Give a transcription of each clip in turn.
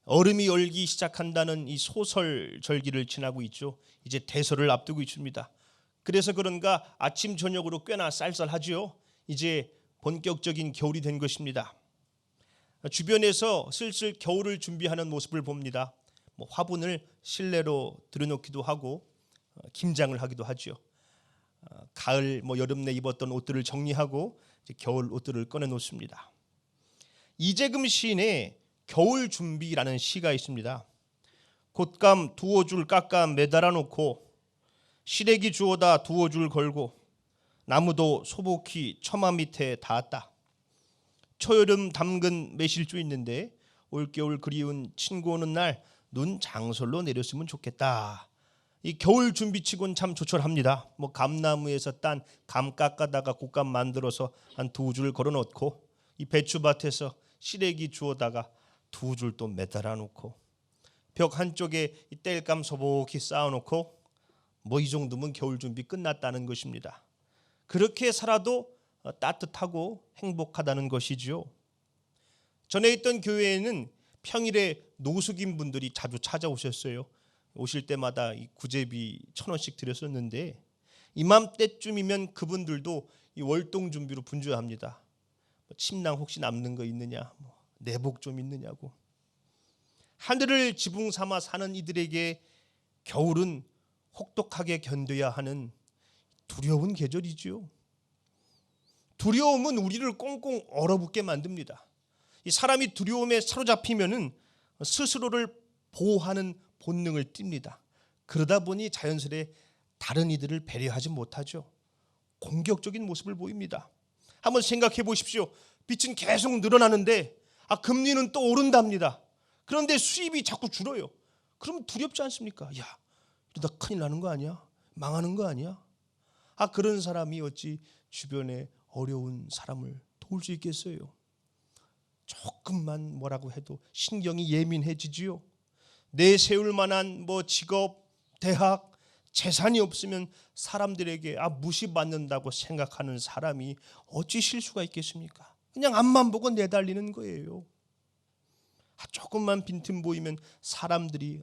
얼음이 얼기 시작한다는 이 소설 절기를 지나고 있죠. 이제 대설을 앞두고 있습니다. 그래서 그런가 아침 저녁으로 꽤나 쌀쌀하지요. 이제 본격적인 겨울이 된 것입니다. 주변에서 슬슬 겨울을 준비하는 모습을 봅니다. 화분을 실내로 들여놓기도 하고 김장을 하기도 하죠. 가을 여름 내 입었던 옷들을 정리하고 이제 겨울 옷들을 꺼내 놓습니다. 이재금 시인의 겨울 준비라는 시가 있습니다. 곶감 두어 줄 깎아 매달아 놓고 시래기 주워다 두어 줄 걸고 나무도 소복히 처마 밑에 닿았다. 초여름 담근 매실주 있는데 올겨울 그리운 친구 오는 날 눈 장설로 내렸으면 좋겠다. 이 겨울 준비치곤 참 조촐합니다. 감나무에서 딴 감 깎아다가 곶감 만들어서 한 두 줄 걸어 놓고 이 배추밭에서 시래기 주워다가 두 줄 또 매달아 놓고 벽 한쪽에 이 땔감 소복히 쌓아 놓고 이 정도면 겨울 준비 끝났다는 것입니다. 그렇게 살아도 따뜻하고 행복하다는 것이지요. 전에 있던 교회에는 평일에 노숙인 분들이 자주 찾아오셨어요. 오실 때마다 이 구제비 1,000원씩 드렸었는데 이맘때쯤이면 그분들도 이 월동 준비로 분주합니다. 침낭 혹시 남는 거 있느냐, 내복 좀 있느냐고. 하늘을 지붕 삼아 사는 이들에게 겨울은 혹독하게 견뎌야 하는 두려운 계절이지요. 두려움은 우리를 꽁꽁 얼어붙게 만듭니다. 이 사람이 두려움에 사로잡히면은 스스로를 보호하는 본능을 띱니다. 그러다 보니 자연스레 다른 이들을 배려하지 못하죠. 공격적인 모습을 보입니다. 한번 생각해 보십시오. 빚은 계속 늘어나는데 금리는 또 오른답니다. 그런데 수입이 자꾸 줄어요. 그럼 두렵지 않습니까? 야, 이러다 큰일 나는 거 아니야? 망하는 거 아니야? 그런 사람이 어찌 주변에 어려운 사람을 도울 수 있겠어요? 조금만 뭐라고 해도 신경이 예민해지지요. 내세울 만한 직업, 대학, 재산이 없으면 사람들에게 무시받는다고 생각하는 사람이 어찌 실수가 있겠습니까? 그냥 앞만 보고 내달리는 거예요. 조금만 빈틈 보이면 사람들이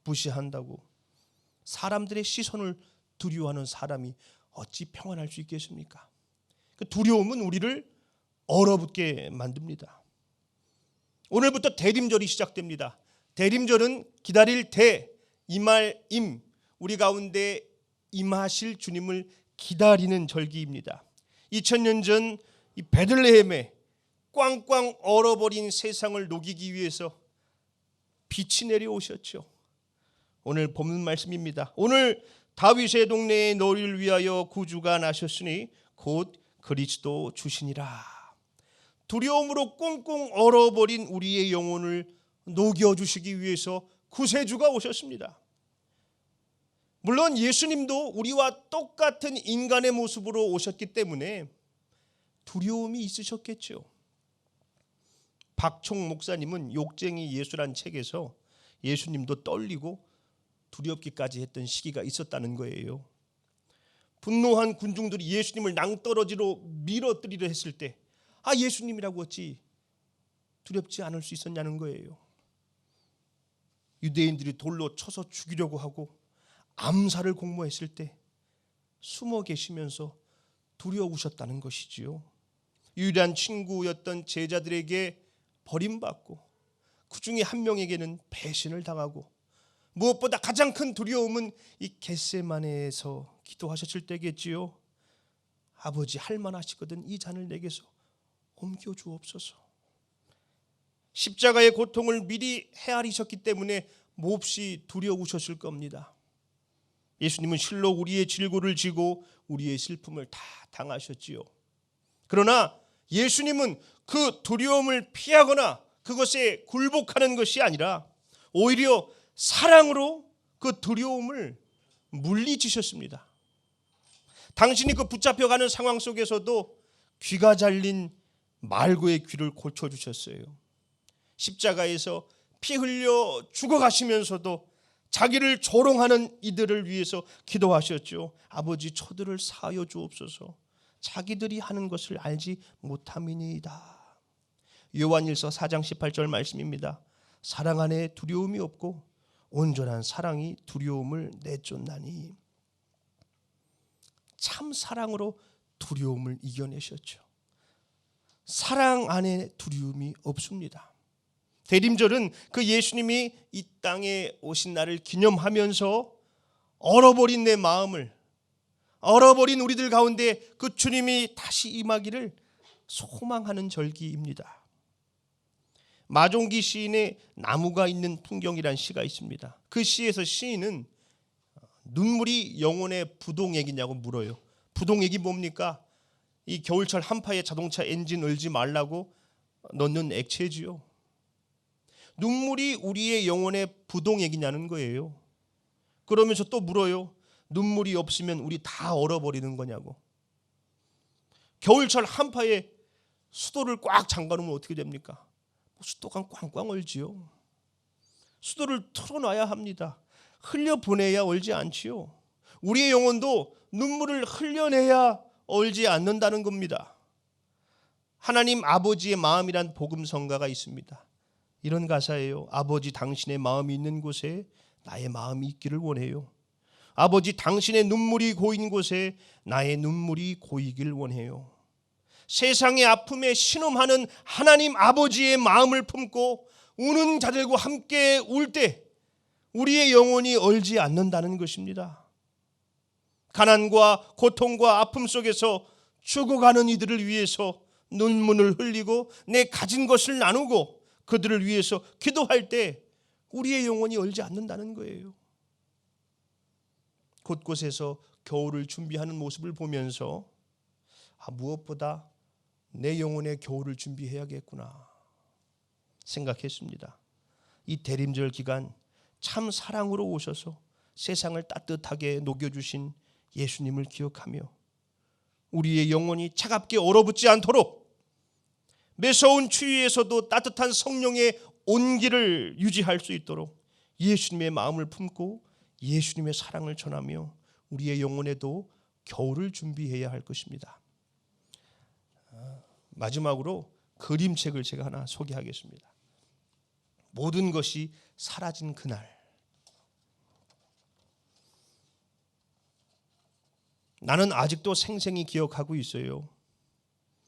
무시한다고. 사람들의 시선을 두려워하는 사람이 어찌 평안할 수 있겠습니까? 그 두려움은 우리를 얼어붙게 만듭니다. 오늘부터 대림절이 시작됩니다. 대림절은 기다릴 대, 임할 임, 우리 가운데 임하실 주님을 기다리는 절기입니다. 2000년 전 이 베들레헴에 꽝꽝 얼어버린 세상을 녹이기 위해서 빛이 내려오셨죠. 오늘 본문 말씀입니다. 오늘 다윗의 동네에 너희를 위하여 구주가 나셨으니 곧 그리스도 주시니라. 두려움으로 꽁꽁 얼어버린 우리의 영혼을 녹여주시기 위해서 구세주가 오셨습니다. 물론 예수님도 우리와 똑같은 인간의 모습으로 오셨기 때문에 두려움이 있으셨겠죠. 박총 목사님은 욕쟁이 예수란 책에서 예수님도 떨리고 두렵기까지 했던 시기가 있었다는 거예요. 분노한 군중들이 예수님을 낭떠러지로 밀어뜨리려 했을 때 예수님이라고 어찌 두렵지 않을 수 있었냐는 거예요. 유대인들이 돌로 쳐서 죽이려고 하고 암살을 공모했을 때 숨어 계시면서 두려우셨다는 것이지요. 유일한 친구였던 제자들에게 버림받고 그 중에 한 명에게는 배신을 당하고 무엇보다 가장 큰 두려움은 이 겟세마네에서 기도하셨을 때겠지요. 아버지 할만하시거든 이 잔을 내게서 옮겨주옵소서. 십자가의 고통을 미리 헤아리셨기 때문에 몹시 두려우셨을 겁니다. 예수님은 실로 우리의 질고를 지고 우리의 슬픔을 다 당하셨지요. 그러나 예수님은 그 두려움을 피하거나 그것에 굴복하는 것이 아니라 오히려 사랑으로 그 두려움을 물리치셨습니다. 당신이 그 붙잡혀가는 상황 속에서도 귀가 잘린 말고의 귀를 고쳐주셨어요. 십자가에서 피 흘려 죽어가시면서도 자기를 조롱하는 이들을 위해서 기도하셨죠. 아버지 저들을 사하여 주옵소서. 자기들이 하는 것을 알지 못함이니이다. 요한일서 4장 18절 말씀입니다. 사랑 안에 두려움이 없고 온전한 사랑이 두려움을 내쫓나니. 참 사랑으로 두려움을 이겨내셨죠. 사랑 안에 두려움이 없습니다. 대림절은 그 예수님이 이 땅에 오신 날을 기념하면서 얼어버린 내 마음을, 얼어버린 우리들 가운데 그 주님이 다시 임하기를 소망하는 절기입니다. 마종기 시인의 나무가 있는 풍경이란 시가 있습니다. 그 시에서 시인은 눈물이 영혼의 부동액이냐고 물어요. 부동액이 뭡니까? 이 겨울철 한파에 자동차 엔진 얼지 말라고 넣는 액체지요. 눈물이 우리의 영혼의 부동액이냐는 거예요. 그러면서 또 물어요. 눈물이 없으면 우리 다 얼어버리는 거냐고. 겨울철 한파에 수도를 꽉 잠가놓으면 어떻게 됩니까? 수도가 꽝꽝 얼지요. 수도를 틀어놔야 합니다. 흘려보내야 얼지 않지요. 우리의 영혼도 눈물을 흘려내야 얼지 않는다는 겁니다. 하나님 아버지의 마음이란 복음성가가 있습니다. 이런 가사예요. 아버지 당신의 마음이 있는 곳에 나의 마음이 있기를 원해요. 아버지 당신의 눈물이 고인 곳에 나의 눈물이 고이길 원해요. 세상의 아픔에 신음하는 하나님 아버지의 마음을 품고 우는 자들과 함께 울 때 우리의 영혼이 얼지 않는다는 것입니다. 가난과 고통과 아픔 속에서 죽어가는 이들을 위해서 눈물을 흘리고 내 가진 것을 나누고 그들을 위해서 기도할 때 우리의 영혼이 얼지 않는다는 거예요. 곳곳에서 겨울을 준비하는 모습을 보면서 무엇보다 내 영혼의 겨울을 준비해야겠구나 생각했습니다. 이 대림절 기간 참 사랑으로 오셔서 세상을 따뜻하게 녹여주신 예수님을 기억하며 우리의 영혼이 차갑게 얼어붙지 않도록 매서운 추위에서도 따뜻한 성령의 온기를 유지할 수 있도록 예수님의 마음을 품고 예수님의 사랑을 전하며 우리의 영혼에도 겨울을 준비해야 할 것입니다. 마지막으로 그림책을 제가 하나 소개하겠습니다. 모든 것이 사라진 그날. 나는 아직도 생생히 기억하고 있어요.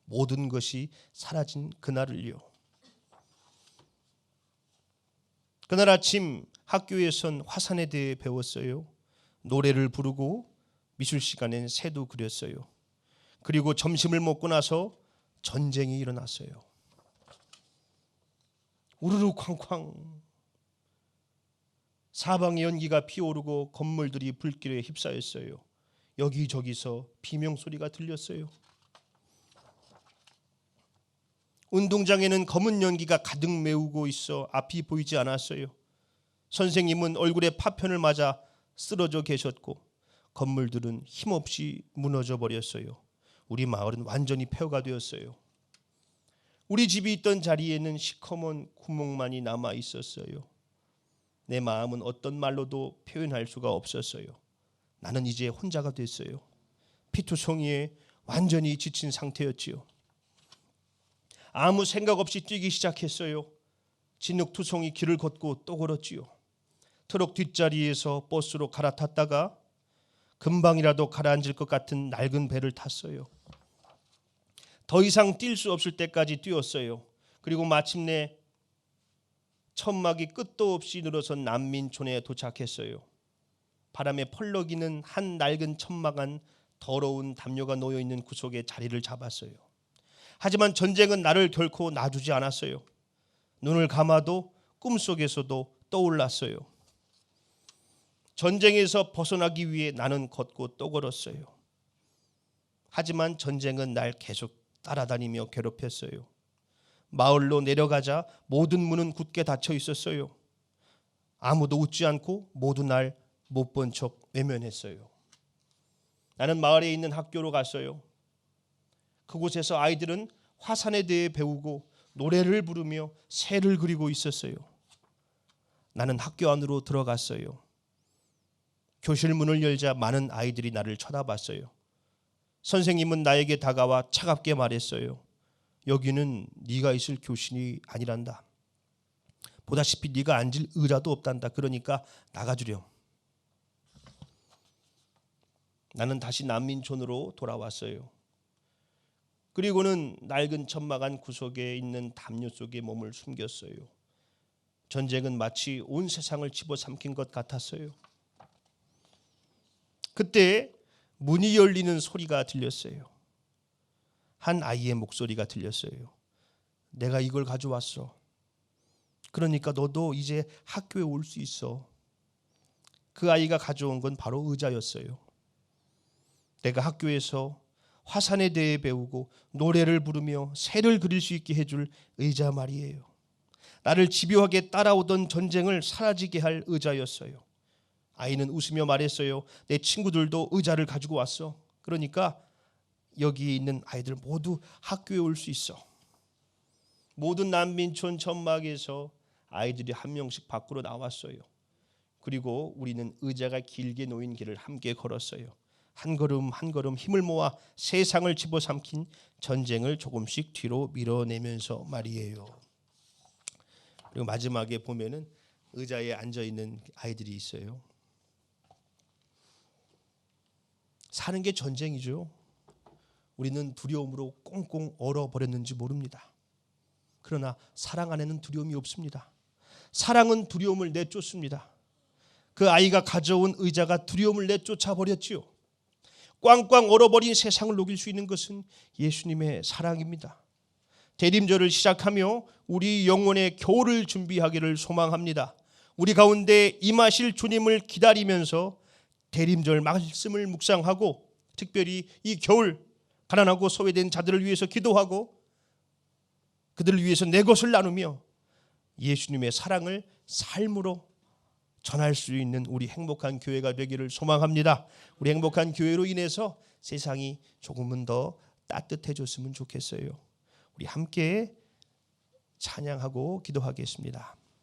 모든 것이 사라진 그날을요. 그날 아침 학교에선 화산에 대해 배웠어요. 노래를 부르고 미술 시간엔 새도 그렸어요. 그리고 점심을 먹고 나서 전쟁이 일어났어요. 우르르 쾅쾅 사방에 연기가 피오르고 건물들이 불길에 휩싸였어요. 여기저기서 비명소리가 들렸어요. 운동장에는 검은 연기가 가득 메우고 있어 앞이 보이지 않았어요. 선생님은 얼굴에 파편을 맞아 쓰러져 계셨고 건물들은 힘없이 무너져 버렸어요. 우리 마을은 완전히 폐허가 되었어요. 우리 집이 있던 자리에는 시커먼 구멍만이 남아 있었어요. 내 마음은 어떤 말로도 표현할 수가 없었어요. 나는 이제 혼자가 됐어요. 피투성이에 완전히 지친 상태였지요. 아무 생각 없이 뛰기 시작했어요. 진흙투성이 길을 걷고 또 걸었지요. 트럭 뒷자리에서 버스로 갈아탔다가 금방이라도 가라앉을 것 같은 낡은 배를 탔어요. 더 이상 뛸 수 없을 때까지 뛰었어요. 그리고 마침내 천막이 끝도 없이 늘어선 난민촌에 도착했어요. 바람에 펄럭이는 한 낡은 천막 안 더러운 담요가 놓여있는 구석에 자리를 잡았어요. 하지만 전쟁은 나를 결코 놔주지 않았어요. 눈을 감아도 꿈속에서도 떠올랐어요. 전쟁에서 벗어나기 위해 나는 걷고 또 걸었어요. 하지만 전쟁은 날 계속 따라다니며 괴롭혔어요. 마을로 내려가자 모든 문은 굳게 닫혀 있었어요. 아무도 웃지 않고 모두 날 못 본 척 외면했어요. 나는 마을에 있는 학교로 갔어요. 그곳에서 아이들은 화산에 대해 배우고 노래를 부르며 새를 그리고 있었어요. 나는 학교 안으로 들어갔어요. 교실 문을 열자 많은 아이들이 나를 쳐다봤어요. 선생님은 나에게 다가와 차갑게 말했어요. 여기는 네가 있을 교실이 아니란다. 보다시피 네가 앉을 의자도 없단다. 그러니까 나가주렴. 나는 다시 난민촌으로 돌아왔어요. 그리고는 낡은 천막 안 구석에 있는 담요 속에 몸을 숨겼어요. 전쟁은 마치 온 세상을 집어삼킨 것 같았어요. 그때 문이 열리는 소리가 들렸어요. 한 아이의 목소리가 들렸어요. 내가 이걸 가져왔어. 그러니까 너도 이제 학교에 올 수 있어. 그 아이가 가져온 건 바로 의자였어요. 내가 학교에서 화산에 대해 배우고 노래를 부르며 새를 그릴 수 있게 해줄 의자 말이에요. 나를 집요하게 따라오던 전쟁을 사라지게 할 의자였어요. 아이는 웃으며 말했어요. 내 친구들도 의자를 가지고 왔어. 그러니까 여기 있는 아이들 모두 학교에 올 수 있어. 모든 난민촌 천막에서 아이들이 한 명씩 밖으로 나왔어요. 그리고 우리는 의자가 길게 놓인 길을 함께 걸었어요. 한 걸음 한 걸음 힘을 모아 세상을 집어삼킨 전쟁을 조금씩 뒤로 밀어내면서 말이에요. 그리고 마지막에 보면은 의자에 앉아 있는 아이들이 있어요. 사는 게 전쟁이죠. 우리는 두려움으로 꽁꽁 얼어버렸는지 모릅니다. 그러나 사랑 안에는 두려움이 없습니다. 사랑은 두려움을 내쫓습니다. 그 아이가 가져온 의자가 두려움을 내쫓아 버렸지요. 꽝꽝 얼어버린 세상을 녹일 수 있는 것은 예수님의 사랑입니다. 대림절을 시작하며 우리 영혼의 겨울을 준비하기를 소망합니다. 우리 가운데 임하실 주님을 기다리면서 대림절 말씀을 묵상하고 특별히 이 겨울 가난하고 소외된 자들을 위해서 기도하고 그들을 위해서 내 것을 나누며 예수님의 사랑을 삶으로 전할 수 있는 우리 행복한 교회가 되기를 소망합니다. 우리 행복한 교회로 인해서 세상이 조금은 더 따뜻해졌으면 좋겠어요. 우리 함께 찬양하고 기도하겠습니다.